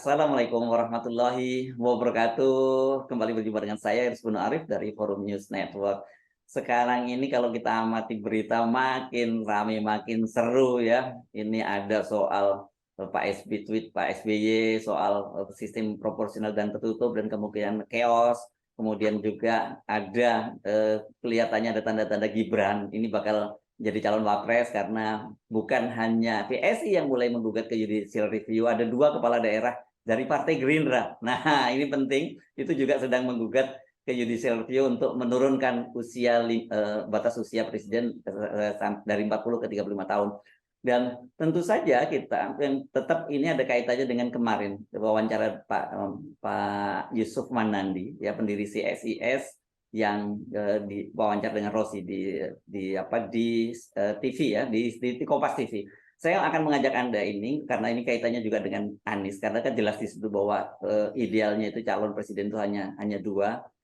Assalamualaikum warahmatullahi wabarakatuh. Kembali berjumpa dengan saya Irsbunu Arif dari Forum News Network. Sekarang ini kalau kita amati berita makin ramai, makin seru ya. Ini ada soal Pak SBY soal sistem proporsional dan tertutup dan kemungkinan chaos. Kemudian juga ada kelihatannya ada tanda-tanda Gibran ini bakal jadi calon wapres karena bukan hanya PSI yang mulai menggugat ke judicial review, ada 2 kepala daerah dari Partai Gerindra. Nah, ini penting, itu juga sedang menggugat ke judicial review untuk menurunkan batas usia presiden dari 40 ke 35 tahun. Dan tentu saja kita yang tetap ini ada kaitannya dengan kemarin wawancara Pak Yusuf Manandi, ya pendiri CSIS yang diwawancara dengan Rossi di TV ya, di Kompas TV. Saya akan mengajak Anda ini karena ini kaitannya juga dengan Anies, karena kan jelas di situ bahwa idealnya itu calon presiden itu hanya 2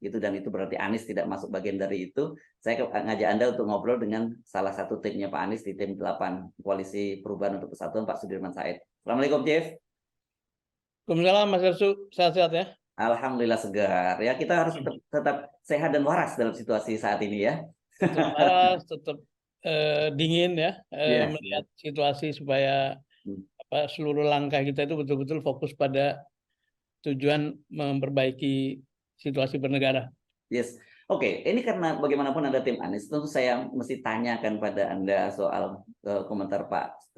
gitu, dan itu berarti Anies tidak masuk bagian dari itu. Saya ngajak Anda untuk ngobrol dengan salah satu timnya Pak Anies di tim 8 Koalisi Perubahan untuk Persatuan, Pak Sudirman Said. Assalamualaikum, Chief. Waalaikumsalam Mas Ersu, sehat-sehat ya. Alhamdulillah segar. Ya, kita harus tetap sehat dan waras dalam situasi saat ini ya. Tetap waras, tetap dingin ya, Yes. melihat situasi supaya seluruh langkah kita itu betul-betul fokus pada tujuan memperbaiki situasi bernegara. Yes. Oke, ini karena bagaimanapun Anda tim Anies, tentu saya mesti tanyakan pada Anda soal komentar Pak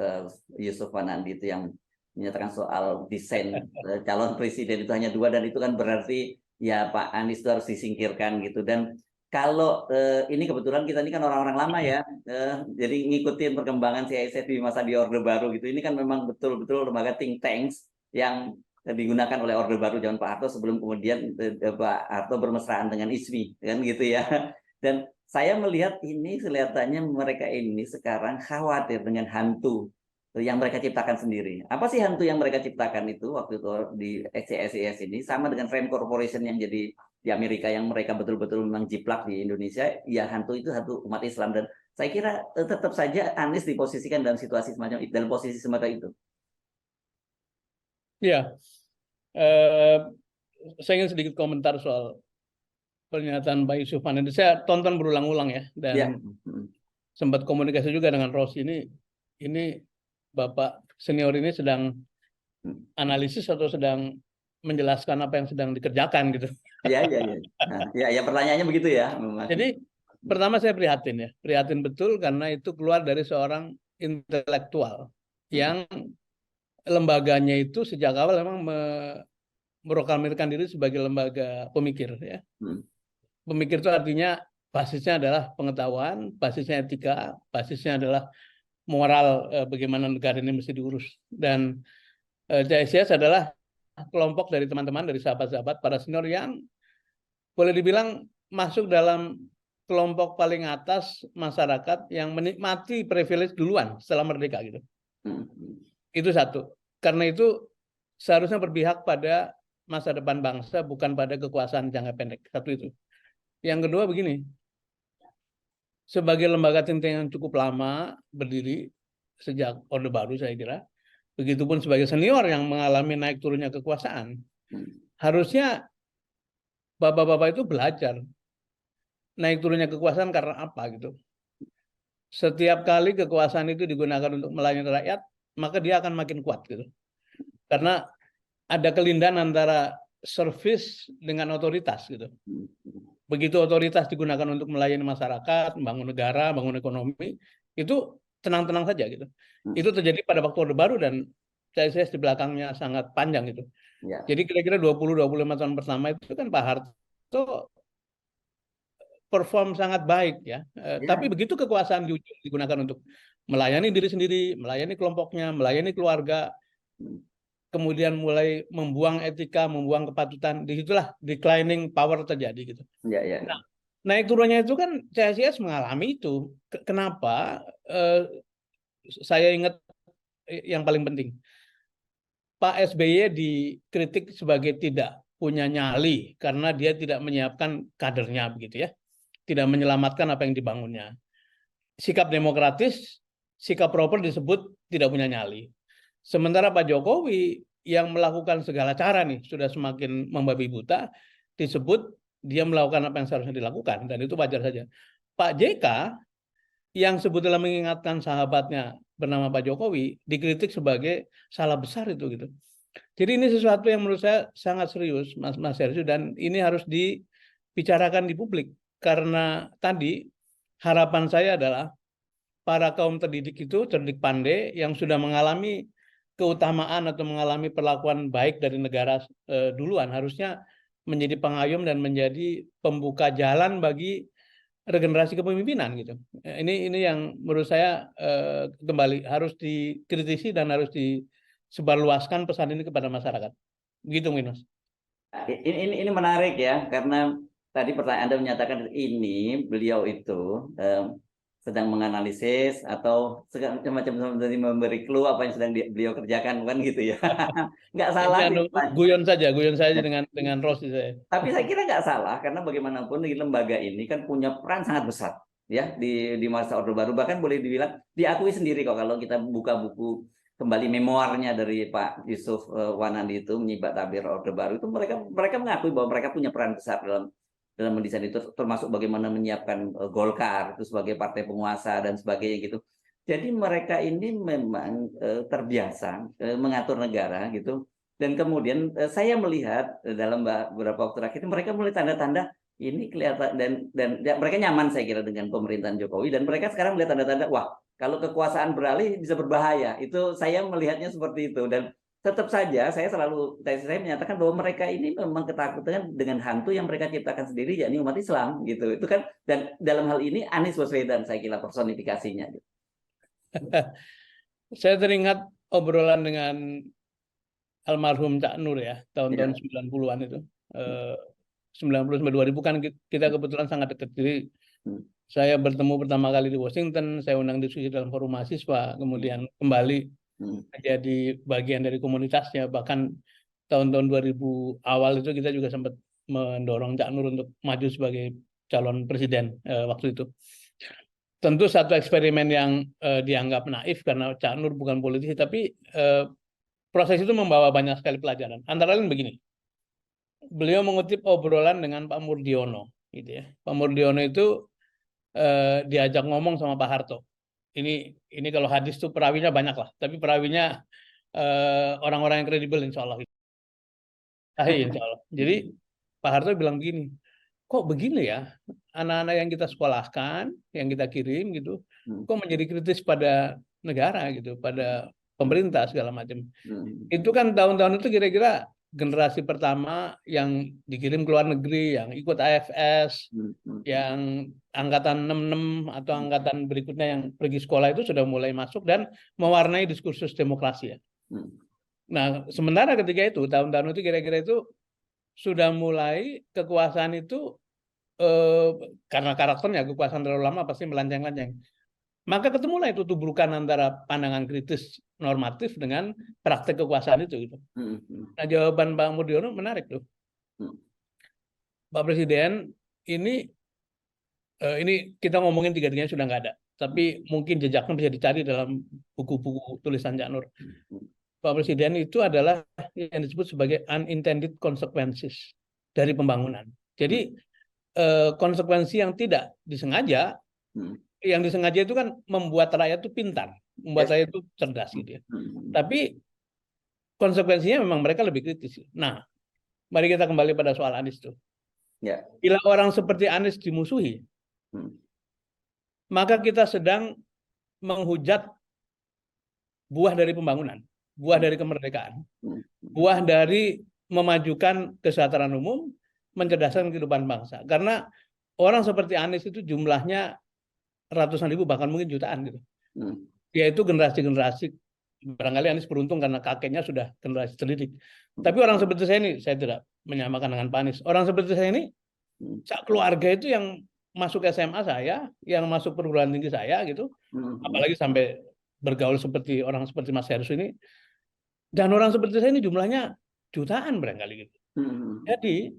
Yusuf Wanandi itu yang menyatakan soal desain calon presiden itu hanya 2, dan itu kan berarti ya Pak Anies itu harus disingkirkan gitu. Dan kalau ini kebetulan kita ini kan orang-orang lama ya, jadi ngikutin perkembangan CIC di masa di Orde Baru gitu. Ini kan memang betul-betul lembaga think tanks yang digunakan oleh Orde Baru zaman Pak Harto sebelum kemudian Pak Harto bermesraan dengan ISMI kan gitu ya. Dan saya melihat ini kelihatannya mereka ini sekarang khawatir dengan hantu yang mereka ciptakan sendiri. Apa sih hantu yang mereka ciptakan itu waktu itu di CSIS ini, sama dengan Frame Corporation yang jadi di Amerika yang mereka betul-betul memang jiplak di Indonesia, ya hantu itu hantu umat Islam. Dan saya kira tetap saja Anies diposisikan dalam situasi semacam itu, dalam posisi semacam itu. Ya, saya ingin sedikit komentar soal pernyataan Pak Yusuf Wanandi. Saya tonton berulang-ulang ya, dan Ya. sempat komunikasi juga dengan Rossi. Ini Bapak senior ini sedang analisis atau sedang menjelaskan apa yang sedang dikerjakan gitu. Ya. Nah, ya pertanyaannya begitu ya. Jadi pertama saya prihatin betul karena itu keluar dari seorang intelektual yang lembaganya itu sejak awal memang meroklamirkan diri sebagai lembaga pemikir ya. Pemikir itu artinya basisnya adalah pengetahuan, basisnya etika, basisnya adalah moral, bagaimana negara ini mesti diurus. Dan CSIS adalah kelompok dari teman-teman, dari sahabat-sahabat para senior yang boleh dibilang masuk dalam kelompok paling atas masyarakat yang menikmati privilege duluan setelah merdeka gitu. Itu satu. Karena itu seharusnya berpihak pada masa depan bangsa, bukan pada kekuasaan jangka pendek. Satu itu. Yang kedua begini, sebagai lembaga think tank yang cukup lama berdiri sejak Orde Baru saya kira, begitupun sebagai senior yang mengalami naik turunnya kekuasaan, harusnya bapak-bapak itu belajar naik turunnya kekuasaan karena apa gitu. Setiap kali kekuasaan itu digunakan untuk melayani rakyat, maka dia akan makin kuat gitu. Karena ada kelindahan antara service dengan otoritas gitu. Begitu otoritas digunakan untuk melayani masyarakat, membangun negara, bangun ekonomi, itu tenang-tenang saja gitu. Itu terjadi pada waktu Orde Baru dan CSIS di belakangnya sangat panjang gitu. Ya. Jadi kira-kira 20-25 tahun pertama itu kan Pak Harto perform sangat baik ya. Tapi begitu kekuasaan digunakan untuk melayani diri sendiri, melayani kelompoknya, melayani keluarga, kemudian mulai membuang etika, membuang kepatutan, disitulah declining power terjadi gitu. Ya. Nah, naik turunnya itu kan CSIS mengalami itu. Kenapa? Saya ingat yang paling penting, Pak SBY dikritik sebagai tidak punya nyali karena dia tidak menyiapkan kadernya begitu ya, tidak menyelamatkan apa yang dibangunnya. Sikap demokratis, sikap proper disebut tidak punya nyali. Sementara Pak Jokowi yang melakukan segala cara nih sudah semakin membabi buta, disebut dia melakukan apa yang seharusnya dilakukan, dan itu wajar saja. Pak JK yang sebetulnya mengingatkan sahabatnya bernama Pak Jokowi dikritik sebagai salah besar itu gitu. Jadi ini sesuatu yang menurut saya sangat serius, Mas Hersu, dan ini harus dibicarakan di publik karena tadi harapan saya adalah para kaum terdidik itu, terdidik pandai yang sudah mengalami keutamaan atau mengalami perlakuan baik dari negara duluan, harusnya menjadi pengayom dan menjadi pembuka jalan bagi regenerasi kepemimpinan gitu. Ini yang menurut saya kembali harus dikritisi dan harus disebarluaskan pesan ini kepada masyarakat. Begitu mungkin, Mas. Ini menarik ya, karena tadi pertanyaan Anda menyatakan ini beliau itu sedang menganalisis atau semacam dari memberi clue apa yang sedang beliau kerjakan, kan gitu ya. Nggak salah sih. Guyon saja dengan Rosi saya. Tapi saya kira nggak salah, karena bagaimanapun di lembaga ini kan punya peran sangat besar ya di masa Orde Baru. Bahkan boleh dibilang diakui sendiri kok kalau kita buka buku kembali memoarnya dari Pak Yusuf Wanandi itu, Menyibak Tabir Orde Baru, itu mereka mengakui bahwa mereka punya peran besar dalam mendesain itu, termasuk bagaimana menyiapkan Golkar itu sebagai partai penguasa dan sebagainya gitu. Jadi mereka ini memang terbiasa mengatur negara gitu. Dan kemudian saya melihat dalam beberapa waktu terakhir mereka mulai tanda-tanda ini kelihatan, dan ya, mereka nyaman saya kira dengan pemerintahan Jokowi, dan mereka sekarang melihat tanda-tanda wah, kalau kekuasaan beralih bisa berbahaya. Itu saya melihatnya seperti itu. Dan tetap saja saya menyatakan bahwa mereka ini memang ketakutan dengan hantu yang mereka ciptakan sendiri, yakni umat Islam gitu. Itu kan, dan dalam hal ini Anies Baswedan saya kira personifikasinya gitu. Saya teringat obrolan dengan almarhum Cak Nur ya, tahun-tahun 90-an itu. 90 sampai 2000 kan kita kebetulan sangat dekat. Jadi saya bertemu pertama kali di Washington, saya undang diskusi dalam forum mahasiswa, kemudian kembali menjadi bagian dari komunitasnya. Bahkan tahun-tahun 2000 awal itu kita juga sempat mendorong Cak Nur untuk maju sebagai calon presiden waktu itu. Tentu satu eksperimen yang dianggap naif karena Cak Nur bukan politisi, tapi proses itu membawa banyak sekali pelajaran. Antara lain begini, beliau mengutip obrolan dengan Pak Murdiono, gitu ya. Pak Murdiono itu diajak ngomong sama Pak Harto. Ini kalau hadis tuh perawinya banyak lah, tapi perawinya orang-orang yang kredibel, insya Allah. Insya Allah. Jadi Pak Harto bilang begini, kok begini ya, anak-anak yang kita sekolahkan, yang kita kirim gitu, kok menjadi kritis pada negara gitu, pada pemerintah segala macam. Itu kan tahun-tahun itu kira-kira generasi pertama yang dikirim ke luar negeri, yang ikut AFS, yang angkatan 66 atau angkatan berikutnya yang pergi sekolah itu sudah mulai masuk dan mewarnai diskursus demokrasi ya. Nah, sementara ketika itu, tahun-tahun itu kira-kira itu sudah mulai kekuasaan itu karena karakternya kekuasaan terlalu lama pasti melenceng-lenceng. Maka ketemulah itu tubrukan antara pandangan kritis normatif dengan praktek kekuasaan itu gitu. Nah, jawaban Pak Murdiono menarik tuh. Pak Presiden ini kita ngomongin tiga-tiganya sudah nggak ada, tapi mungkin jejaknya bisa dicari dalam buku-buku tulisan Cak Nur. Pak Presiden itu adalah yang disebut sebagai unintended consequences dari pembangunan. Jadi konsekuensi yang tidak disengaja, yang disengaja itu kan membuat rakyat itu pintar, membuat rakyat itu cerdas gitu ya. Tapi konsekuensinya memang mereka lebih kritis. Nah, mari kita kembali pada soal Anies tuh. Bila orang seperti Anies dimusuhi, maka kita sedang menghujat buah dari pembangunan, buah dari kemerdekaan, buah dari memajukan kesejahteraan umum, mencerdaskan kehidupan bangsa. Karena orang seperti Anies itu jumlahnya ratusan ribu, bahkan mungkin jutaan gitu. Yaitu generasi-generasi, barangkali Anies beruntung karena kakeknya sudah generasi terdidik. Tapi orang seperti saya ini, saya tidak menyamakan dengan Pak Anies. Orang seperti saya ini, keluarga itu yang masuk SMA saya, yang masuk perguruan tinggi saya gitu, apalagi sampai bergaul seperti orang seperti Mas Hersu ini, dan orang seperti saya ini jumlahnya jutaan barangkali gitu. Jadi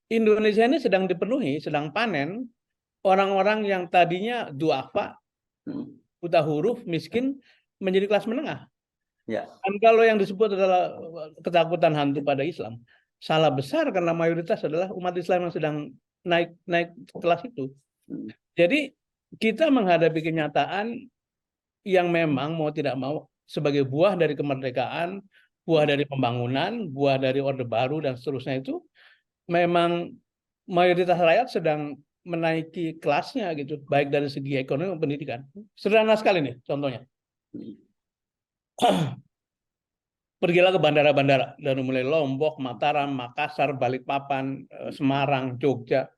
Indonesia ini sedang dipenuhi, sedang panen orang-orang yang tadinya duafa, buta huruf, miskin, menjadi kelas menengah. Ya. Dan kalau yang disebut adalah ketakutan hantu pada Islam, salah besar karena mayoritas adalah umat Islam yang sedang naik kelas itu. Jadi kita menghadapi kenyataan yang memang mau tidak mau sebagai buah dari kemerdekaan, buah dari pembangunan, buah dari Orde Baru dan seterusnya itu memang mayoritas rakyat sedang menaiki kelasnya gitu, baik dari segi ekonomi maupun pendidikan. Sederhana sekali nih contohnya. Pergilah ke bandara-bandara dari mulai Lombok, Mataram, Makassar, Balikpapan, Semarang, Jogja.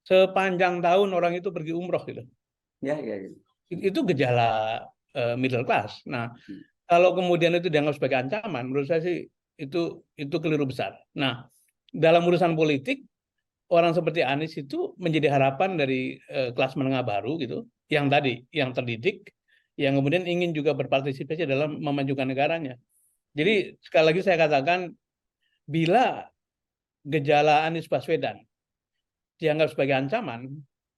Sepanjang tahun orang itu pergi umroh gitu. Ya, ya. Itu gejala middle class. Nah, kalau kemudian itu dianggap sebagai ancaman, menurut saya sih itu keliru besar. Nah, dalam urusan politik, orang seperti Anies itu menjadi harapan dari kelas menengah baru gitu, yang terdidik, yang kemudian ingin juga berpartisipasi dalam memajukan negaranya. Jadi sekali lagi saya katakan, bila gejala Anies Baswedan dianggap sebagai ancaman,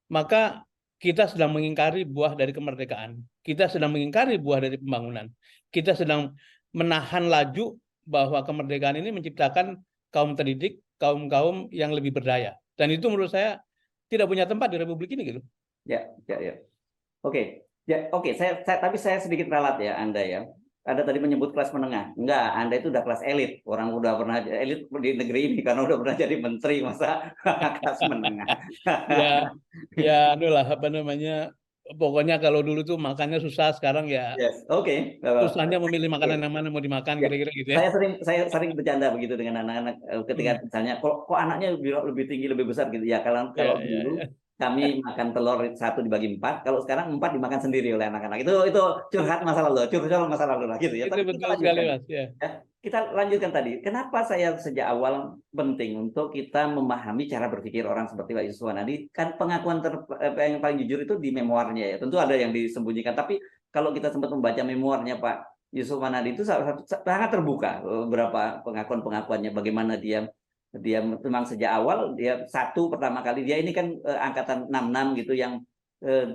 maka kita sedang mengingkari buah dari kemerdekaan. Kita sedang mengingkari buah dari pembangunan. Kita sedang menahan laju bahwa kemerdekaan ini menciptakan kaum terdidik, kaum-kaum yang lebih berdaya. Dan itu menurut saya tidak punya tempat di Republik ini gitu. Ya. Oke. Ya, oke. Tapi saya sedikit ralat ya, Anda ya. Anda tadi menyebut kelas menengah. Enggak, Anda itu udah kelas elit. Orang udah pernah elit di negeri ini karena udah pernah jadi menteri, masa kelas menengah. Ya, itulah apa namanya. Pokoknya kalau dulu tuh makannya susah, sekarang ya Yes, oke. susahnya memilih makanan yang mana mau dimakan, Ya, kira-kira gitu ya. saya sering bercanda begitu dengan anak-anak ketika misalnya kok anaknya lebih tinggi lebih besar gitu ya. Kalau dulu kami makan telur satu dibagi 4, kalau sekarang 4 dimakan sendiri oleh anak-anak. Itu curhat masa lalu lah gitu ya. Itu Tapi kita betul sekali, lanjutkan. Mas. Ya. Ya, kita lanjutkan tadi. Kenapa saya sejak awal penting untuk kita memahami cara berpikir orang seperti Pak Yusuf Wanadi? Kan pengakuan yang paling jujur itu di memoarnya ya. Tentu ada yang disembunyikan, tapi kalau kita sempat membaca memoarnya Pak Yusuf Wanadi itu sangat terbuka beberapa pengakuan-pengakuannya, bagaimana dia memang sejak awal dia pertama kali dia ini kan angkatan 66 gitu yang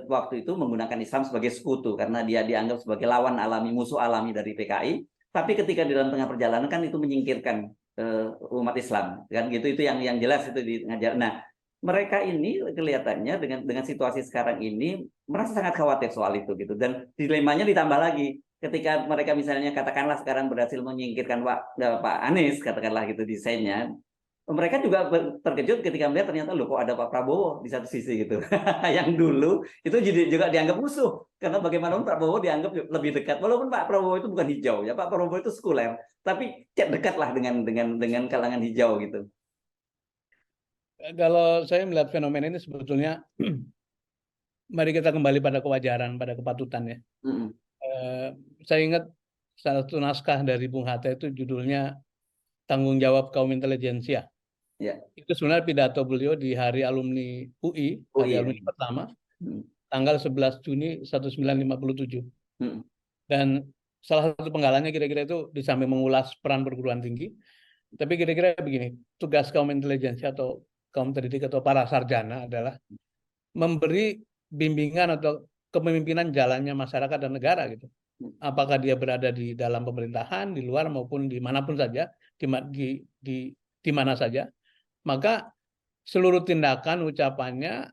waktu itu menggunakan Islam sebagai sekutu karena dia dianggap sebagai lawan alami, musuh alami dari PKI. Tapi ketika di dalam tengah perjalanan kan itu menyingkirkan umat Islam kan gitu, itu yang jelas itu di ngajar. Nah, mereka ini kelihatannya dengan situasi sekarang ini merasa sangat khawatir soal itu gitu, dan dilemanya ditambah lagi ketika mereka misalnya katakanlah sekarang berhasil menyingkirkan Pak Anies katakanlah gitu desainnya, mereka juga terkejut ketika melihat ternyata loh kok ada Pak Prabowo di satu sisi gitu. Yang dulu itu juga dianggap musuh karena bagaimanapun Pak Prabowo dianggap lebih dekat, walaupun Pak Prabowo itu bukan hijau ya, Pak Prabowo itu sekuler, tapi dekat lah dengan kalangan hijau gitu. Kalau saya melihat fenomena ini sebetulnya, mari kita kembali pada kewajaran, pada kepatutan ya. Saya ingat salah satu naskah dari Bung Hatta itu judulnya Tanggung Jawab Kaum Intelijensia. Ya. Itu sebenarnya pidato beliau di hari alumni UI, hari alumni pertama, tanggal 11 Juni 1957. Dan salah satu penggalanya kira-kira itu di samping mengulas peran perguruan tinggi, tapi kira-kira begini, tugas kaum intelijensia atau kaum terdidik atau para sarjana adalah memberi bimbingan atau kepemimpinan jalannya masyarakat dan negara gitu. Apakah dia berada di dalam pemerintahan, di luar maupun dimanapun saja, di mana saja, maka seluruh tindakan, ucapannya,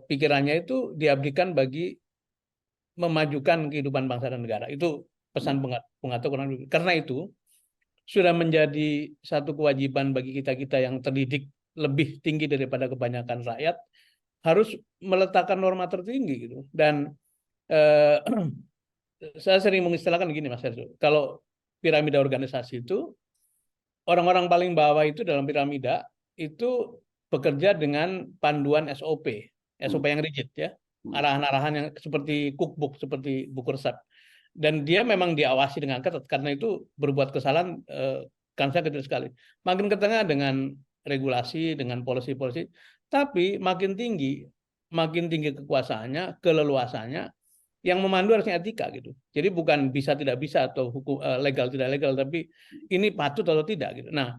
pikirannya itu diabdikan bagi memajukan kehidupan bangsa dan negara. Itu pesan Bung Hatta. Karena itu sudah menjadi satu kewajiban bagi kita yang terdidik lebih tinggi daripada kebanyakan rakyat, harus meletakkan norma tertinggi gitu. Dan saya sering mengistilahkan begini Mas Herzo, kalau piramida organisasi itu, orang-orang paling bawah itu dalam piramida itu bekerja dengan panduan SOP yang rigid ya, arahan-arahan yang seperti cookbook, seperti buku resep. Dan dia memang diawasi dengan ketat, karena itu berbuat kesalahan kan saya kecil sekali. Makin ke tengah dengan regulasi, dengan polisi-polisi, tapi makin tinggi kekuasaannya, keleluasannya, yang memandu harusnya etika gitu. Jadi bukan bisa tidak bisa atau hukum legal tidak legal, tapi ini patut atau tidak gitu. Nah,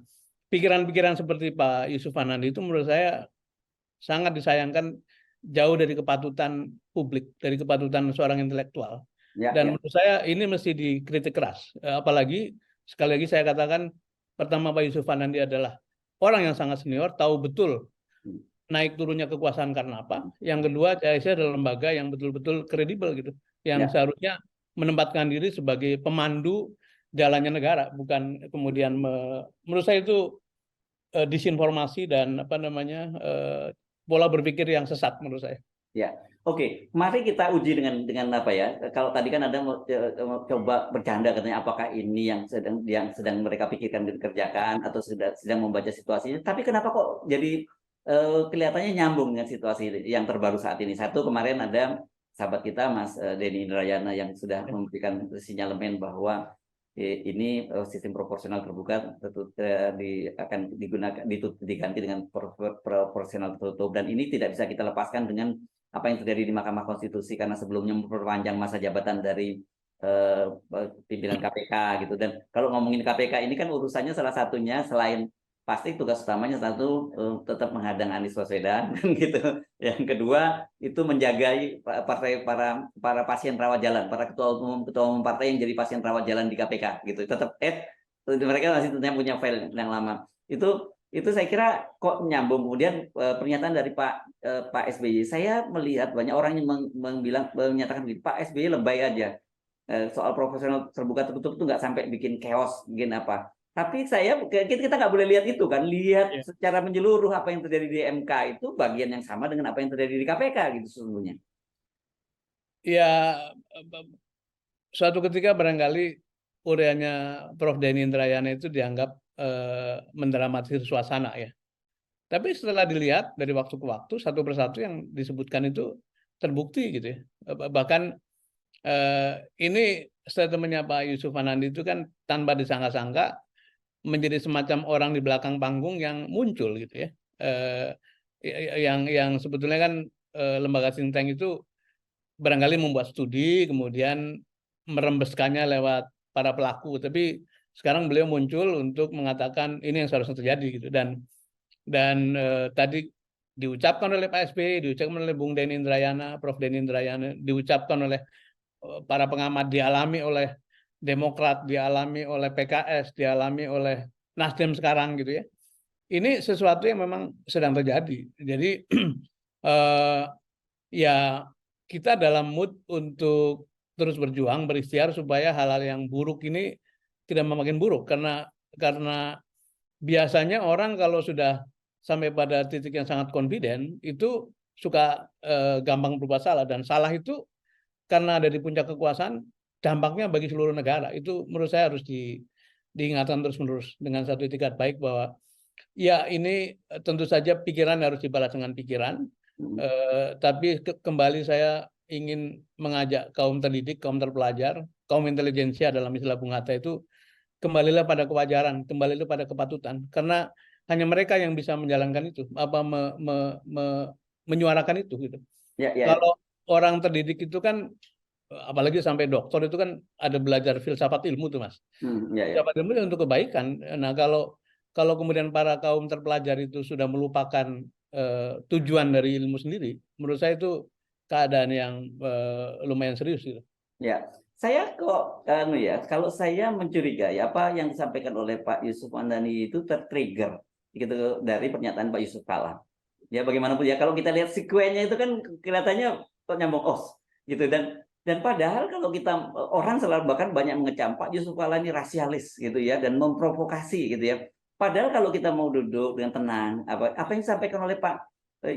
pikiran-pikiran seperti Pak Yusuf Wanadi itu menurut saya sangat disayangkan, jauh dari kepatutan publik, dari kepatutan seorang intelektual. Ya, Dan ya. menurut saya ini mesti dikritik keras. Apalagi sekali lagi saya katakan, pertama Pak Yusuf Nandi adalah orang yang sangat senior, tahu betul Hmm. naik turunnya kekuasaan karena apa. Hmm. Yang kedua, CIC adalah lembaga yang betul-betul kredibel gitu, yang Ya. seharusnya menempatkan diri sebagai pemandu jalannya negara, bukan kemudian menurut saya itu disinformasi dan apa namanya pola berpikir yang sesat menurut saya. Ya, oke. Mari kita uji dengan apa ya? Kalau tadi kan ada mau coba bercanda katanya, apakah ini yang sedang mereka pikirkan dan dikerjakan atau sedang membaca situasinya? Tapi kenapa kok jadi kelihatannya nyambung dengan situasi yang terbaru saat ini? Satu, kemarin ada sahabat kita Mas Denny Indrayana yang sudah memberikan sinyalemen bahwa ini sistem proporsional terbuka akan digunakan diganti dengan proporsional tertutup, dan ini tidak bisa kita lepaskan dengan apa yang terjadi di Mahkamah Konstitusi karena sebelumnya memperpanjang masa jabatan dari pimpinan KPK gitu. Dan kalau ngomongin KPK ini kan urusannya salah satunya selain pasti tugas utamanya satu tetap menghadang Anies Baswedan gitu. Yang kedua itu menjagai partai para pasien rawat jalan, para ketua umum partai yang jadi pasien rawat jalan di KPK gitu. Tetap mereka masih tentunya punya file yang lama. Itu saya kira kok nyambung. Kemudian pernyataan dari Pak SBY, saya melihat banyak orang yang menyatakan begini, Pak SBY lebay aja, soal profesional terbuka tertutup itu nggak sampai bikin chaos, bikin apa. Tapi kita nggak boleh lihat itu kan, lihat secara menyeluruh apa yang terjadi di MK itu bagian yang sama dengan apa yang terjadi di KPK gitu sesungguhnya. Ya, suatu ketika barangkali ureanya Prof. Denny Indrayana itu dianggap mendramatisir suasana ya. Tapi setelah dilihat dari waktu ke waktu, satu persatu yang disebutkan itu terbukti gitu ya. Bahkan ini statementnya Pak Yusuf Nandi itu kan tanpa disangka-sangka menjadi semacam orang di belakang panggung yang muncul gitu ya. Yang sebetulnya kan lembaga think tank itu barangkali membuat studi, kemudian merembeskannya lewat para pelaku. Tapi sekarang beliau muncul untuk mengatakan ini yang seharusnya terjadi gitu. Dan tadi diucapkan oleh Pak SBY, diucapkan oleh Bung Denny Indrayana, Prof. Denny Indrayana, diucapkan oleh para pengamat, dialami oleh Demokrat, dialami oleh PKS, dialami oleh Nasdem sekarang gitu ya. Ini sesuatu yang memang sedang terjadi. Jadi ya kita dalam mood untuk terus berjuang, berikhtiar supaya hal-hal yang buruk ini tidak makin buruk, karena biasanya orang kalau sudah sampai pada titik yang sangat confident itu suka gampang berbuat salah, dan salah itu karena ada di puncak kekuasaan dampaknya bagi seluruh negara. Itu menurut saya harus diingatkan terus-menerus dengan satu etikat baik bahwa ya ini tentu saja pikiran harus dibalas dengan pikiran. Tapi kembali saya ingin mengajak kaum terdidik, kaum terpelajar, kaum intelijensia dalam istilah Bung Hatta itu, kembalilah pada kewajaran, kembalilah pada kepatutan, karena hanya mereka yang bisa menjalankan itu, menyuarakan itu gitu. Ya, ya. Kalau orang terdidik itu kan, apalagi sampai doktor itu kan ada belajar filsafat ilmu tuh Mas. Ya, ya. Filsafat ilmu untuk kebaikan. Nah kalau kemudian para kaum terpelajar itu sudah melupakan tujuan dari ilmu sendiri, menurut saya itu keadaan yang lumayan serius gitu. Ya, saya kok kalau saya mencurigai apa yang disampaikan oleh Pak Yusuf Andani itu tertrigger gitu dari pernyataan Pak Yusuf Kala. Ya bagaimanapun ya, kalau kita lihat sekuennya itu kan kelihatannya kok nyambung gitu, dan padahal kalau kita orang selalu bahkan banyak mengecam Pak Yusuf Kala ini rasialis gitu ya dan memprovokasi gitu ya. Padahal kalau kita mau duduk dengan tenang, apa yang disampaikan oleh Pak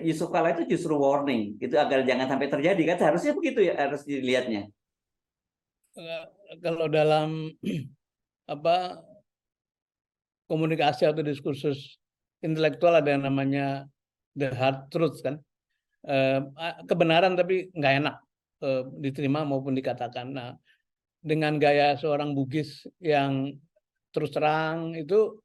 Yusuf Kala itu justru warning itu agar jangan sampai terjadi, kan seharusnya begitu ya, harus dilihatnya. Kalau dalam apa komunikasi atau diskursus intelektual ada yang namanya the hard truth kan, kebenaran tapi nggak enak diterima maupun dikatakan. Nah, dengan gaya seorang Bugis yang terus terang itu,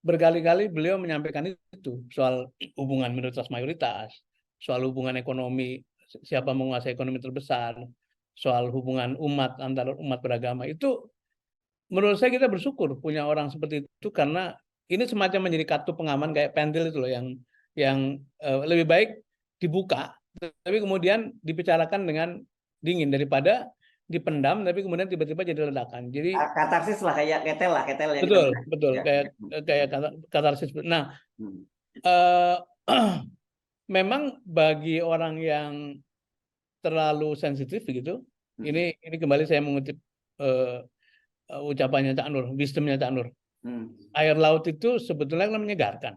berkali-kali beliau menyampaikan itu soal hubungan minoritas mayoritas, soal hubungan ekonomi, siapa menguasai ekonomi terbesar, soal hubungan umat antar umat beragama. Itu menurut saya kita bersyukur punya orang seperti itu, karena ini semacam menjadi kartu pengaman kayak pentil itu loh, yang lebih baik dibuka tapi kemudian dibicarakan dengan dingin daripada dipendam tapi kemudian tiba-tiba jadi ledakan. Jadi Katarsis lah, kayak ketel yang kita betul, bilang. betul Ya. kayak katarsis. Nah, Hmm. eh, memang bagi orang yang terlalu sensitif gitu, Hmm. ini kembali saya mengutip ucapannya Cak Nur, wisdomnya Cak Nur. Hmm. Air laut itu sebetulnya kan menyegarkan,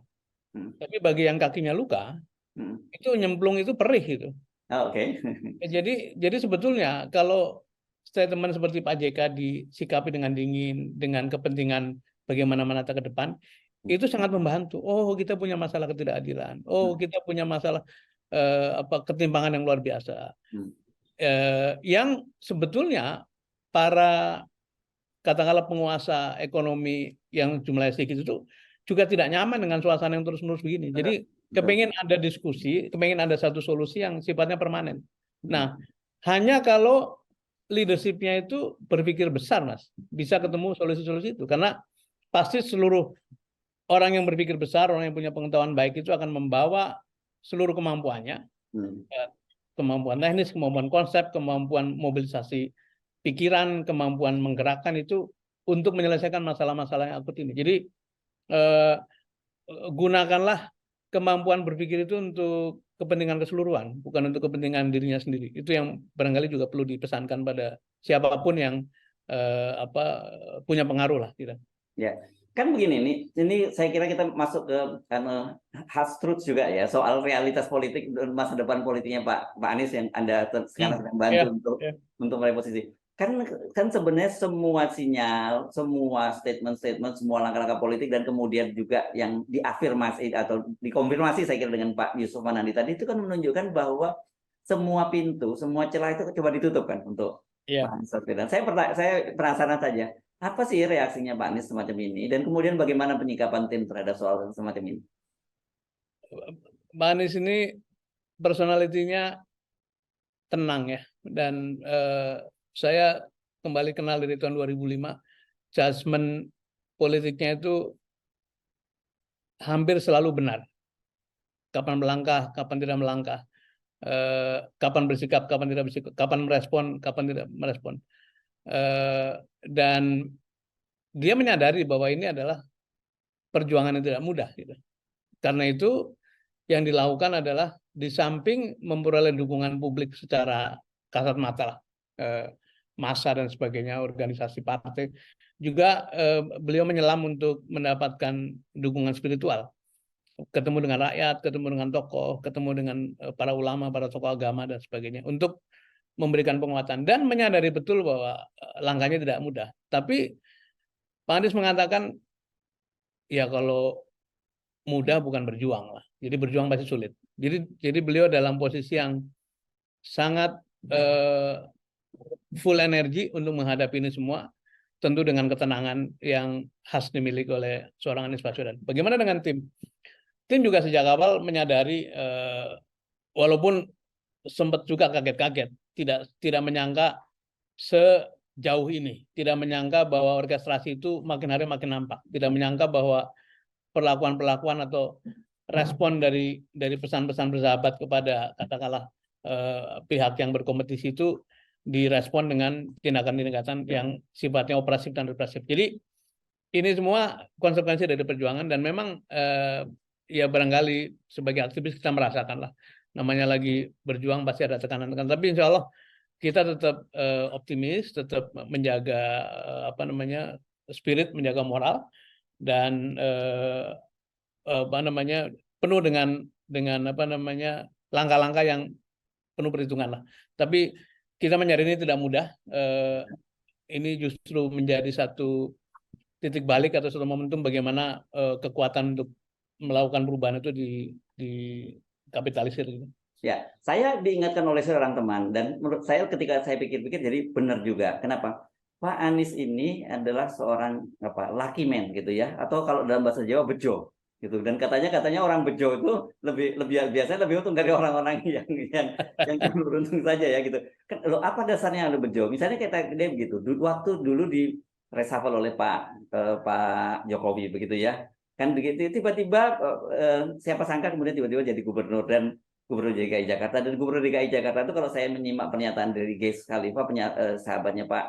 Hmm. tapi bagi yang kakinya luka, Hmm. itu nyemplung itu perih gitu. Oh, oke. Jadi sebetulnya kalau statement seperti Pak JK disikapi dengan dingin, dengan kepentingan bagaimana menata ke depan, itu sangat membantu. Oh, kita punya masalah ketidakadilan. Oh, kita punya masalah ketimpangan yang luar biasa. Hmm. Yang sebetulnya para katakanlah penguasa ekonomi yang jumlahnya sedikit itu juga tidak nyaman dengan suasana yang terus-menerus begini. Jadi Betul. kepengen ada diskusi, kepengen ada satu solusi yang sifatnya permanen. Hmm. Nah, hanya kalau leadership-nya itu berpikir besar, Mas, bisa ketemu solusi-solusi itu. Karena pasti seluruh orang yang berpikir besar, orang yang punya pengetahuan baik itu akan membawa seluruh kemampuannya, Hmm. kemampuan teknis, kemampuan konsep, kemampuan mobilisasi pikiran, kemampuan menggerakkan itu untuk menyelesaikan masalah-masalah yang akut ini. Jadi eh, gunakanlah kemampuan berpikir itu untuk kepentingan keseluruhan, bukan untuk kepentingan dirinya sendiri. Itu yang barangkali juga perlu dipesankan pada siapapun yang punya pengaruh lah, tidak. Ya, kan begini nih, ini saya kira kita masuk ke hard truth juga ya, soal realitas politik dan masa depan politiknya Pak Anies yang Anda sekarang sedang bantu Ya, ya. untuk meraih posisi. Kan sebenarnya semua sinyal, semua statement-statement, semua langkah-langkah politik dan kemudian juga yang diafirmasi atau dikonfirmasi saya kira dengan Pak Yusuf Manandi tadi itu kan menunjukkan bahwa semua pintu, semua celah itu coba ditutup kan untuk Ya. Pak Anies Baswedan. Saya penasaran saja. Apa sih reaksinya Pak Anies semacam ini? Dan kemudian bagaimana penyikapan tim terhadap soal semacam ini? Pak Anies ini personalitinya tenang ya. Dan saya kembali kenal dari tahun 2005, judgement politiknya itu hampir selalu benar. Kapan melangkah, kapan tidak melangkah. Kapan bersikap, kapan tidak bersikap, kapan merespon, kapan tidak merespon. Dan dia menyadari bahwa ini adalah perjuangan yang tidak mudah. Gitu. Karena itu yang dilakukan adalah di samping memperoleh dukungan publik secara kasat mata lah, massa dan sebagainya, organisasi partai, juga beliau menyelam untuk mendapatkan dukungan spiritual, ketemu dengan rakyat, ketemu dengan tokoh, ketemu dengan para ulama, para tokoh agama dan sebagainya, untuk memberikan penguatan dan menyadari betul bahwa langkahnya tidak mudah. Tapi Pak Anies mengatakan, ya kalau mudah bukan berjuang lah. Jadi berjuang pasti sulit. Jadi beliau dalam posisi yang sangat full energi untuk menghadapi ini semua, tentu dengan ketenangan yang khas dimiliki oleh seorang Anies Baswedan. Bagaimana dengan tim? Tim juga sejak awal menyadari, walaupun sempat juga kaget-kaget, tidak menyangka sejauh ini, tidak menyangka bahwa orkestrasi itu makin hari makin nampak, tidak menyangka bahwa perlakuan-perlakuan atau respon dari pesan-pesan bersahabat kepada katakanlah pihak yang berkompetisi itu direspon dengan tindakan-tindakan yang sifatnya operasif dan represif. Jadi ini semua konsekuensi dari perjuangan dan memang ya barangkali sebagai aktivis kita merasakan lah, namanya lagi berjuang pasti ada tekanan-tekanan. Tapi insya Allah kita tetap optimis, tetap menjaga spirit, menjaga moral dan penuh dengan langkah-langkah yang penuh perhitungan lah. Tapi kita menyadari ini tidak mudah. Ini justru menjadi satu titik balik atau satu momentum bagaimana kekuatan untuk melakukan perubahan itu dikapitalisir. Gitu. Ya, saya diingatkan oleh seorang teman dan menurut saya ketika saya pikir-pikir jadi benar juga. Kenapa? Pak Anies ini adalah seorang lucky man gitu ya, atau kalau dalam bahasa Jawa bejo gitu. Dan katanya orang bejo itu lebih biasanya lebih untung dari orang-orang yang beruntung saja ya gitu. Kan apa dasarnya ada bejo? Misalnya kita dia begitu. Waktu dulu di reshuffle oleh Pak Jokowi begitu ya. Kan begitu tiba-tiba siapa sangka kemudian tiba-tiba jadi gubernur dan Gubernur DKI Jakarta. Dan Gubernur DKI Jakarta itu kalau saya menyimak pernyataan dari Gays Khalifa, sahabatnya Pak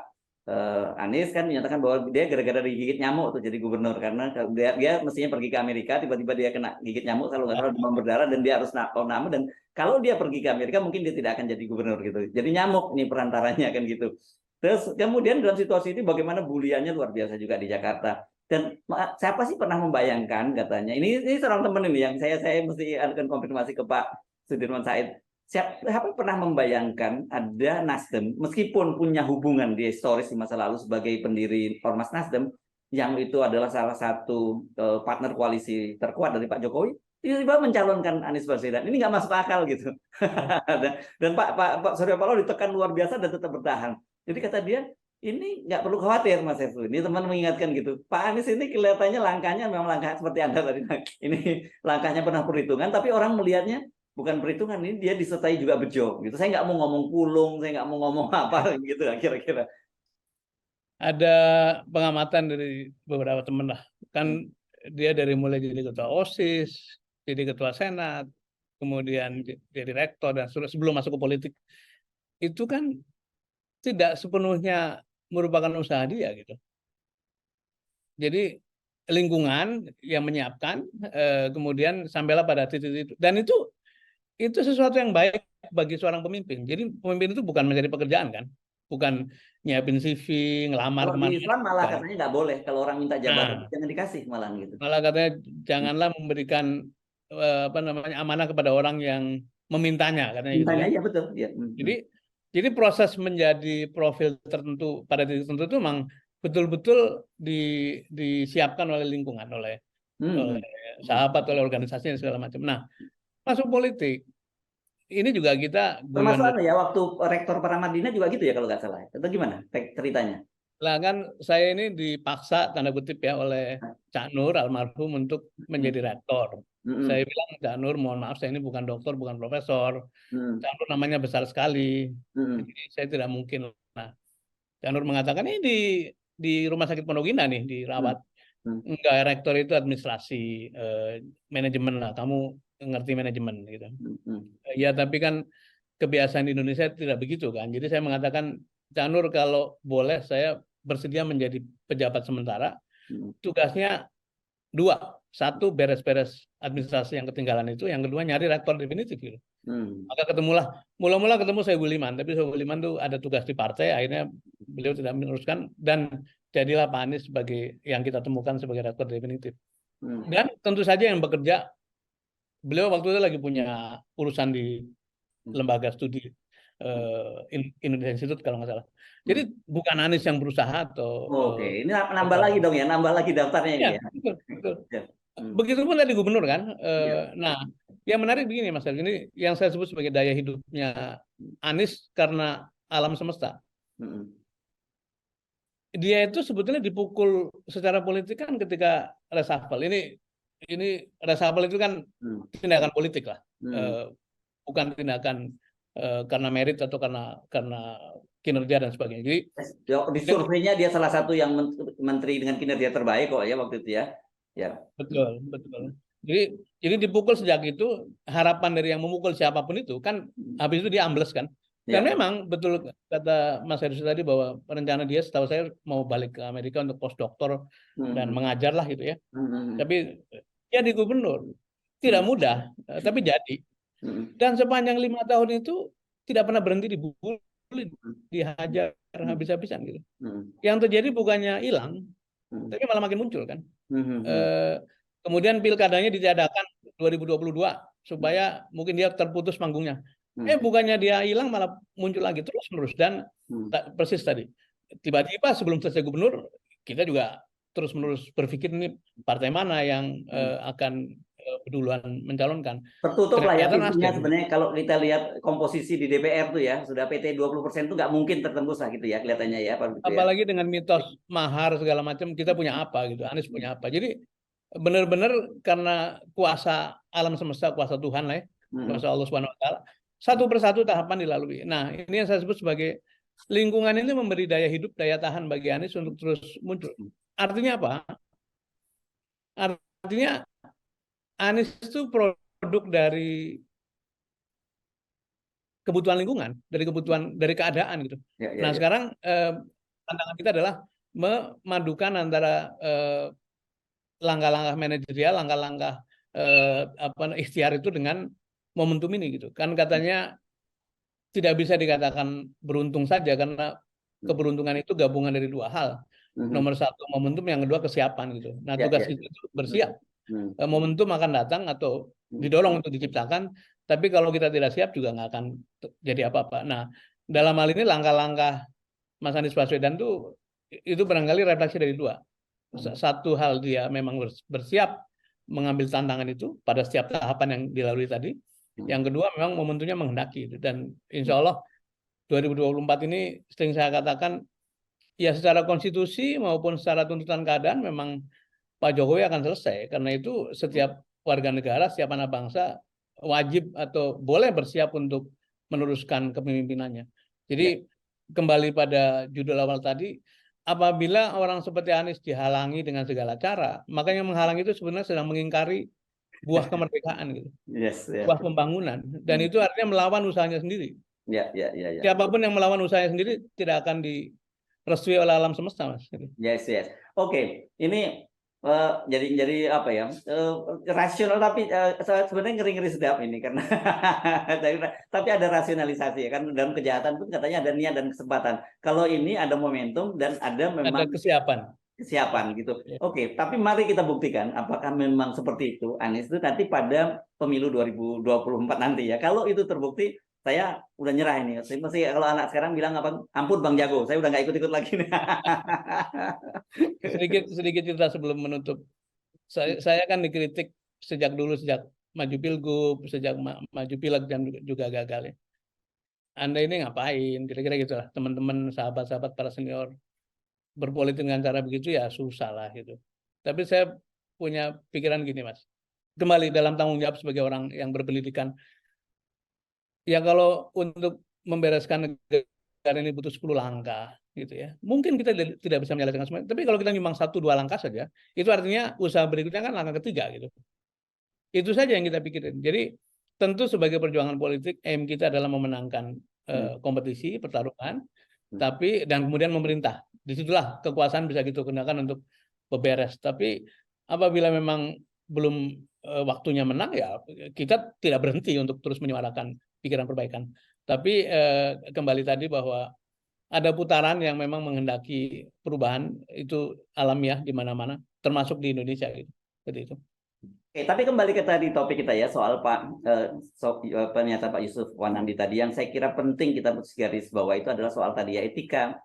Anies kan menyatakan bahwa dia gara-gara digigit nyamuk tuh jadi gubernur, karena dia mestinya pergi ke Amerika, tiba-tiba dia kena gigit nyamuk kalau nggak salah demam berdarah, dan dia harus nama, dan kalau dia pergi ke Amerika mungkin dia tidak akan jadi gubernur gitu. Jadi nyamuk nih perantaranya kan gitu. Terus kemudian dalam situasi ini bagaimana buliannya luar biasa juga di Jakarta. Dan siapa sih pernah membayangkan katanya, ini seorang teman ini yang saya mesti akan konfirmasi ke Pak Sudirman Said. Siapa pernah membayangkan ada Nasdem, meskipun punya hubungan di historis di masa lalu sebagai pendiri Ormas Nasdem, yang itu adalah salah satu partner koalisi terkuat dari Pak Jokowi, tiba-tiba mencalonkan Anies Baswedan. Ini nggak masuk akal gitu. Dan Pak Surya Paloh ditekan luar biasa dan tetap bertahan. Jadi kata dia, ini nggak perlu khawatir Mas Hefu. Ini teman mengingatkan gitu. Pak Anies ini kelihatannya langkahnya memang langkah seperti Anda tadi. Ini langkahnya pernah perhitungan, tapi orang melihatnya bukan perhitungan, ini dia disertai juga bejo gitu. Saya nggak mau ngomong pulung, saya nggak mau ngomong apa gitu kira-kira. Ada pengamatan dari beberapa teman lah. Kan dia dari mulai jadi ketua OSIS, jadi ketua Senat, kemudian jadi rektor dan sebelum masuk ke politik. Itu kan tidak sepenuhnya merupakan usaha dia gitu. Jadi lingkungan yang menyiapkan, kemudian sampailah pada titik itu. Dan itu sesuatu yang baik bagi seorang pemimpin. Jadi pemimpin itu bukan mencari pekerjaan kan, bukan nyiapin CV, ngelamar Kalau di kemana. Islam malah Bukan. katanya nggak boleh kalau orang minta jabatan Nah, jangan dikasih malah gitu. malah katanya janganlah memberikan amanah kepada orang yang memintanya, katanya gitu Mintanya kan. ya betul. Ya. Jadi proses menjadi profil tertentu pada titik tertentu itu memang betul-betul disiapkan oleh lingkungan, oleh sahabat, oleh organisasi dan segala macam. Nah, masuk politik ini juga kita Termasuk guyon. ya waktu rektor Paramadina juga gitu ya kalau nggak salah. Atau gimana ceritanya? Lah kan saya ini dipaksa tanda kutip ya oleh Cak Nur almarhum untuk menjadi rektor. Saya bilang, Cak Nur, mohon maaf, saya ini bukan dokter, bukan profesor. Cak Nur namanya besar sekali, jadi saya tidak mungkin. Nah, Cak Nur mengatakan ini di Rumah Sakit Pondok Indah nih dirawat. Enggak, rektor itu administrasi, manajemen lah. Kamu ngerti manajemen gitu. Ya, tapi kan kebiasaan di Indonesia tidak begitu kan. Jadi saya mengatakan, Cak Nur, kalau boleh saya bersedia menjadi pejabat sementara. Tugasnya dua. Satu, beres-beres administrasi yang ketinggalan itu. Yang kedua, nyari rektor definitif gitu. Maka ketemulah, mula-mula ketemu Soebul Iman, tapi Soebul Iman tuh ada tugas di partai, akhirnya beliau tidak meneruskan, dan jadilah Pak Anies sebagai yang kita temukan sebagai rektor definitif. Dan tentu saja yang bekerja, beliau waktu itu lagi punya urusan di lembaga studi Indonesia Institute kalau nggak salah. Jadi bukan Anies yang berusaha atau Oke, ini nambah lagi dong ya, nambah lagi daftarnya ini ya. betul, betul. Ya. Begitupun tadi gubernur kan. Ya. Nah, yang menarik begini Mas Elvin, ini yang saya sebut sebagai daya hidupnya Anies karena alam semesta. Dia itu sebetulnya dipukul secara politik kan ketika reshuffle. Ini reshuffle itu kan tindakan politik lah. Bukan tindakan karena merit atau karena kinerja dan sebagainya. Jadi di surveinya dia salah satu yang menteri dengan kinerja terbaik kok ya waktu itu ya. Ya. Betul, betul. Jadi dipukul sejak itu, harapan dari yang memukul siapapun itu kan habis itu dia ambles kan. Dan memang betul kata Mas Heru tadi bahwa rencana dia setahu saya mau balik ke Amerika untuk postdoktor dan mengajar lah gitu ya. Tapi jadi gubernur tidak mudah, tapi jadi. Dan sepanjang 5 tahun itu tidak pernah berhenti dibully, dihajar habis-habisan gitu. Yang terjadi bukannya hilang, tapi malah makin muncul kan. Kemudian pilkadanya ditiadakan 2022 supaya mungkin dia terputus panggungnya. Bukannya dia hilang malah muncul lagi terus-menerus. Dan persis tadi, tiba-tiba sebelum selesai gubernur, kita juga terus-menerus berpikir ini partai mana yang akan duluan mencalonkan. Tertutup lah ya pintunya Nasdem. sebenarnya kalau kita lihat komposisi di DPR tuh ya, sudah PT 20% tuh nggak mungkin tertembus lah gitu ya kelihatannya ya. Apalagi dengan mitos mahar segala macam, kita punya apa gitu, Anies punya apa. Jadi benar-benar karena kuasa alam semesta, kuasa Tuhan lah ya, kuasa Allah Subhanahu Wa Taala, satu persatu tahapan dilalui. Nah, ini yang saya sebut sebagai lingkungan ini memberi daya hidup, daya tahan bagi Anies untuk terus muncul. Artinya apa? Artinya Anies itu produk dari kebutuhan lingkungan, dari keadaan gitu. Nah, sekarang tantangan kita adalah memadukan antara langkah-langkah manajerial, langkah-langkah ikhtiar itu dengan momentum ini gitu. Kan katanya tidak bisa dikatakan beruntung saja karena keberuntungan itu gabungan dari dua hal. Nomor satu momentum, yang kedua kesiapan gitu. Nah, tugas kita itu bersiap. Momentum akan datang atau didorong untuk diciptakan, tapi kalau kita tidak siap juga nggak akan jadi apa-apa. Nah, dalam hal ini langkah-langkah Mas Anies Baswedan itu barangkali refleksi dari dua. Satu hal, dia memang bersiap mengambil tantangan itu pada setiap tahapan yang dilalui tadi. Yang kedua, memang momentumnya menghendaki. Dan insya Allah 2024 ini sering saya katakan, ya secara konstitusi maupun secara tuntutan keadaan memang Pak Jokowi akan selesai. Karena itu setiap warga negara, setiap anak bangsa wajib atau boleh bersiap untuk meneruskan kepemimpinannya. Jadi kembali pada judul awal tadi, apabila orang seperti Anies dihalangi dengan segala cara, makanya menghalangi itu sebenarnya sedang mengingkari buah kemerdekaan gitu, buah pembangunan, dan itu artinya melawan usahanya sendiri. Siapapun yang melawan usahanya sendiri tidak akan direstui oleh alam semesta, Mas. Oke. Ini jadi apa ya, rasional, tapi sebenarnya ngeri-ngeri sedap ini karena tapi ada rasionalisasi ya kan, dalam kejahatan pun katanya ada niat dan kesempatan. Kalau ini ada momentum dan ada memang kesiapan gitu. Oke, tapi mari kita buktikan apakah memang seperti itu Anies itu nanti pada pemilu 2024 nanti ya. Kalau itu terbukti, saya udah nyerah ini. Masih kalau anak sekarang bilang apa, ampun Bang Jago, saya udah nggak ikut-ikut lagi nih. sedikit cerita sebelum menutup. Saya kan dikritik sejak dulu, sejak maju pilgub, sejak maju pileg dan juga gagal ya. Anda ini ngapain? Kira-kira gitu lah. Teman-teman, sahabat-sahabat para senior berpolitik dengan cara begitu ya susah lah gitu. Tapi saya punya pikiran gini, Mas. Kembali dalam tanggung jawab sebagai orang yang berpendidikan. Ya kalau untuk membereskan negara ini butuh 10 langkah gitu ya. Mungkin kita tidak bisa menyelesaikan semuanya, tapi kalau kita nyumbang 1-2 langkah saja, itu artinya usaha berikutnya kan langkah ketiga gitu. Itu saja yang kita pikirin. Jadi tentu sebagai perjuangan politik, aim kita adalah memenangkan kompetisi, pertarungan, tapi dan kemudian memerintah. Disitulah kekuasaan bisa gitu gunakan untuk beberes. Tapi apabila memang belum waktunya menang, ya kita tidak berhenti untuk terus menyuarakan pikiran perbaikan. Tapi kembali tadi bahwa ada putaran yang memang menghendaki perubahan itu alamiah di mana-mana, termasuk di Indonesia gitu. Seperti itu. Oke, tapi kembali ke tadi topik kita ya soal pernyataan Pak Yusuf Wanandi tadi, yang saya kira penting kita garis bawah itu adalah soal tadi ya etika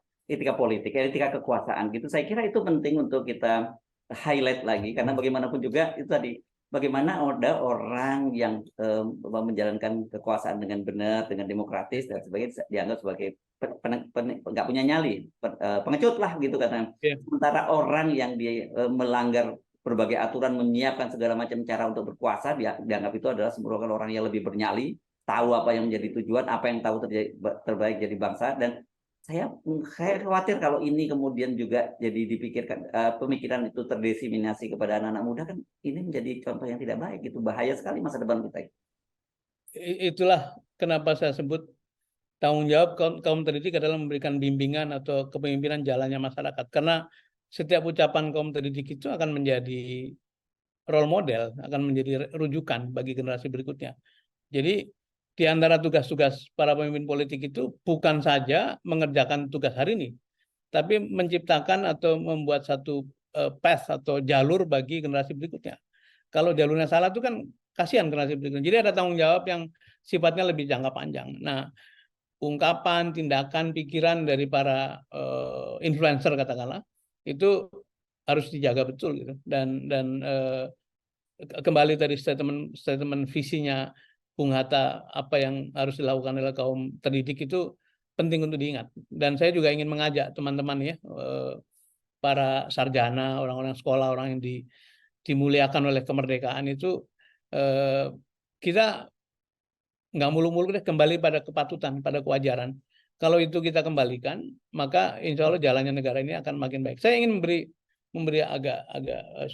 politik, etika kekuasaan gitu. Saya kira itu penting untuk kita highlight lagi karena bagaimanapun juga itu tadi, bagaimana ada orang yang menjalankan kekuasaan dengan benar, dengan demokratis dan sebagainya dianggap sebagai nggak punya nyali, pengecut lah gitu katanya. Sementara orang yang melanggar berbagai aturan, menyiapkan segala macam cara untuk berkuasa, dianggap itu adalah merupakan orang yang lebih bernyali, tahu apa yang menjadi tujuan, apa yang tahu terbaik jadi bangsa. Dan saya khawatir kalau ini kemudian juga jadi dipikirkan, pemikiran itu terdiseminasi kepada anak-anak muda, kan ini menjadi contoh yang tidak baik, itu bahaya sekali masa depan kita. Itulah kenapa saya sebut tanggung jawab kaum terdidik adalah memberikan bimbingan atau kepemimpinan jalannya masyarakat. Karena setiap ucapan kaum terdidik itu akan menjadi role model, akan menjadi rujukan bagi generasi berikutnya. Jadi di antara tugas-tugas para pemimpin politik itu bukan saja mengerjakan tugas hari ini, tapi menciptakan atau membuat satu path atau jalur bagi generasi berikutnya. Kalau jalurnya salah itu kan kasihan generasi berikutnya. Jadi ada tanggung jawab yang sifatnya lebih jangka panjang. Nah, ungkapan, tindakan, pikiran dari para influencer katakanlah itu harus dijaga betul gitu. Dan kembali tadi statement visinya Bung Hatta, apa yang harus dilakukan oleh kaum terdidik itu penting untuk diingat. Dan saya juga ingin mengajak teman-teman ya, para sarjana, orang-orang sekolah, orang yang dimuliakan oleh kemerdekaan itu, kita nggak muluk-muluk deh, kembali pada kepatutan, pada kewajaran. Kalau itu kita kembalikan, maka insya Allah jalannya negara ini akan makin baik. Saya ingin memberi agak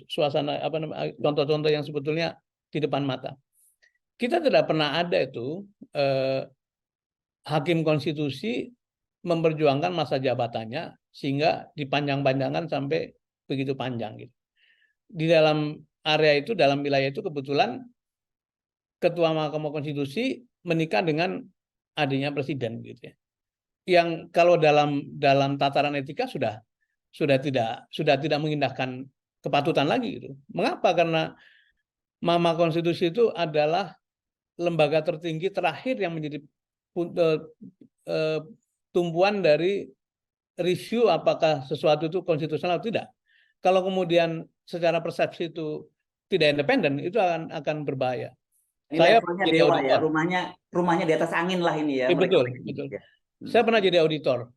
suasana contoh-contoh yang sebetulnya di depan mata. Kita tidak pernah ada itu hakim konstitusi memperjuangkan masa jabatannya sehingga dipanjang-panjangkan sampai begitu panjang gitu. Di dalam area itu, dalam wilayah itu kebetulan ketua Mahkamah Konstitusi menikah dengan adiknya presiden gitu ya. Yang kalau dalam tataran etika sudah tidak mengindahkan kepatutan lagi gitu. Mengapa? Karena Mahkamah Konstitusi itu adalah lembaga tertinggi terakhir yang menjadi tumpuan dari review apakah sesuatu itu konstitusional atau tidak. Kalau kemudian secara persepsi itu tidak independen, itu akan berbahaya. Ini Saya levelnya jadi dewa ya, auditor. rumahnya di atas angin lah ini ya, mereka. Betul, betul. Ya. Saya pernah jadi auditor.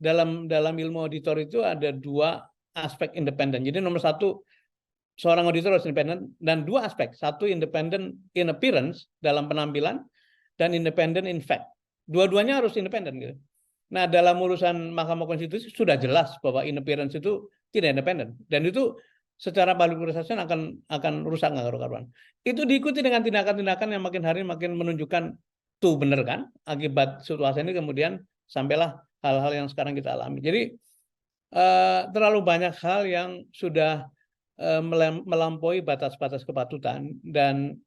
Dalam ilmu auditor itu ada dua aspek independen. Jadi nomor satu, seorang auditor harus independen, dan dua aspek. Satu, independen in appearance, dalam penampilan, dan independen in fact. Dua-duanya harus independen gitu. Nah, dalam urusan Mahkamah Konstitusi sudah jelas bahwa in appearance itu tidak independen, dan itu secara paralelisasi akan rusak nggak karuan. Itu diikuti dengan tindakan-tindakan yang makin hari makin menunjukkan tuh bener kan, akibat situasi ini kemudian sampailah hal-hal yang sekarang kita alami. Jadi terlalu banyak hal yang sudah melampaui batas-batas kepatutan, dan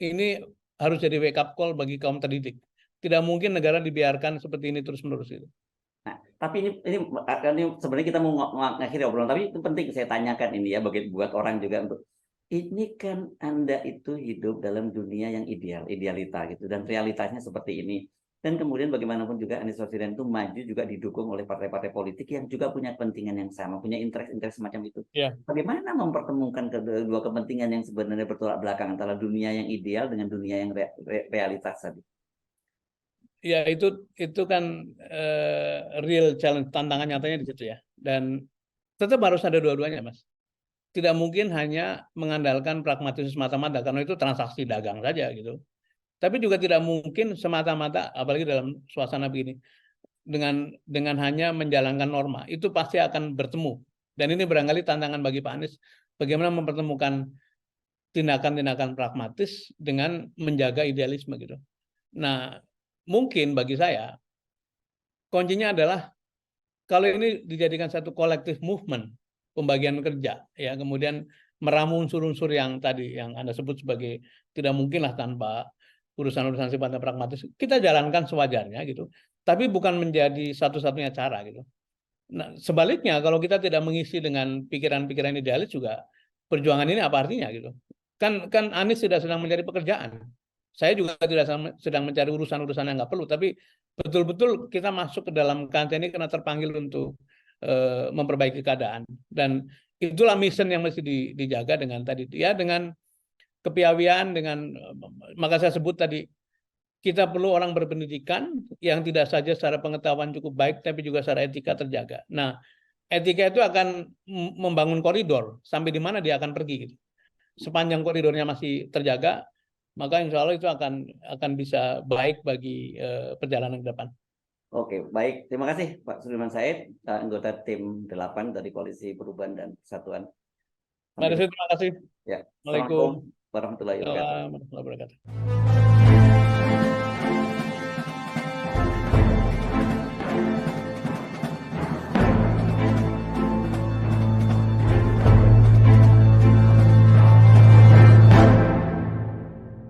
ini harus jadi wake up call bagi kaum terdidik. Tidak mungkin negara dibiarkan seperti ini terus-menerus itu. Nah, tapi ini sebenarnya kita mau ngakhiri obrolan, tapi itu penting saya tanyakan ini ya, buat orang juga untuk ini kan Anda itu hidup dalam dunia yang idealita gitu, dan realitasnya seperti ini. Dan kemudian bagaimanapun juga Anies Baswedan itu maju juga didukung oleh partai-partai politik yang juga punya kepentingan yang sama, punya interest semacam itu. Ya. Bagaimana mempertemukan kedua kepentingan yang sebenarnya bertolak belakang antara dunia yang ideal dengan dunia yang realitas tadi? Ya, itu kan real challenge, tantangan nyatanya di situ ya. Dan tetap harus ada dua-duanya, Mas. Tidak mungkin hanya mengandalkan pragmatisme semata-mata, karena itu transaksi dagang saja gitu. Tapi juga tidak mungkin semata-mata, apalagi dalam suasana begini, dengan hanya menjalankan norma. Itu pasti akan bertemu. Dan ini barangkali tantangan bagi Pak Anies, bagaimana mempertemukan tindakan-tindakan pragmatis dengan menjaga idealisme gitu. Nah, mungkin bagi saya kuncinya adalah kalau ini dijadikan satu kolektif movement, pembagian kerja, ya, kemudian meramu unsur-unsur yang tadi yang Anda sebut sebagai tidak mungkinlah tanpa urusan-urusan sifatnya pragmatis, kita jalankan sewajarnya gitu. Tapi bukan menjadi satu-satunya cara gitu. Nah, sebaliknya kalau kita tidak mengisi dengan pikiran-pikiran idealis juga, perjuangan ini apa artinya gitu. Kan Anies tidak sedang mencari pekerjaan. Saya juga tidak sedang mencari urusan-urusan yang nggak perlu, tapi betul-betul kita masuk ke dalam kancah ini karena terpanggil untuk memperbaiki keadaan. Dan itulah mission yang mesti dijaga dengan tadi ya, dengan kepiawaian, dengan maka saya sebut tadi kita perlu orang berpendidikan yang tidak saja secara pengetahuan cukup baik tapi juga secara etika terjaga. Nah, etika itu akan membangun koridor sampai di mana dia akan pergi gitu. Sepanjang koridornya masih terjaga, maka insya Allah itu akan bisa baik bagi perjalanan ke depan. Oke, baik. Terima kasih Pak Sudirman Said, anggota tim 8 dari Koalisi Perubahan dan Persatuan. Terima kasih. Ya, Assalamualaikum warahmatullahi wabarakatuh. warahmatullahi wabarakatuh.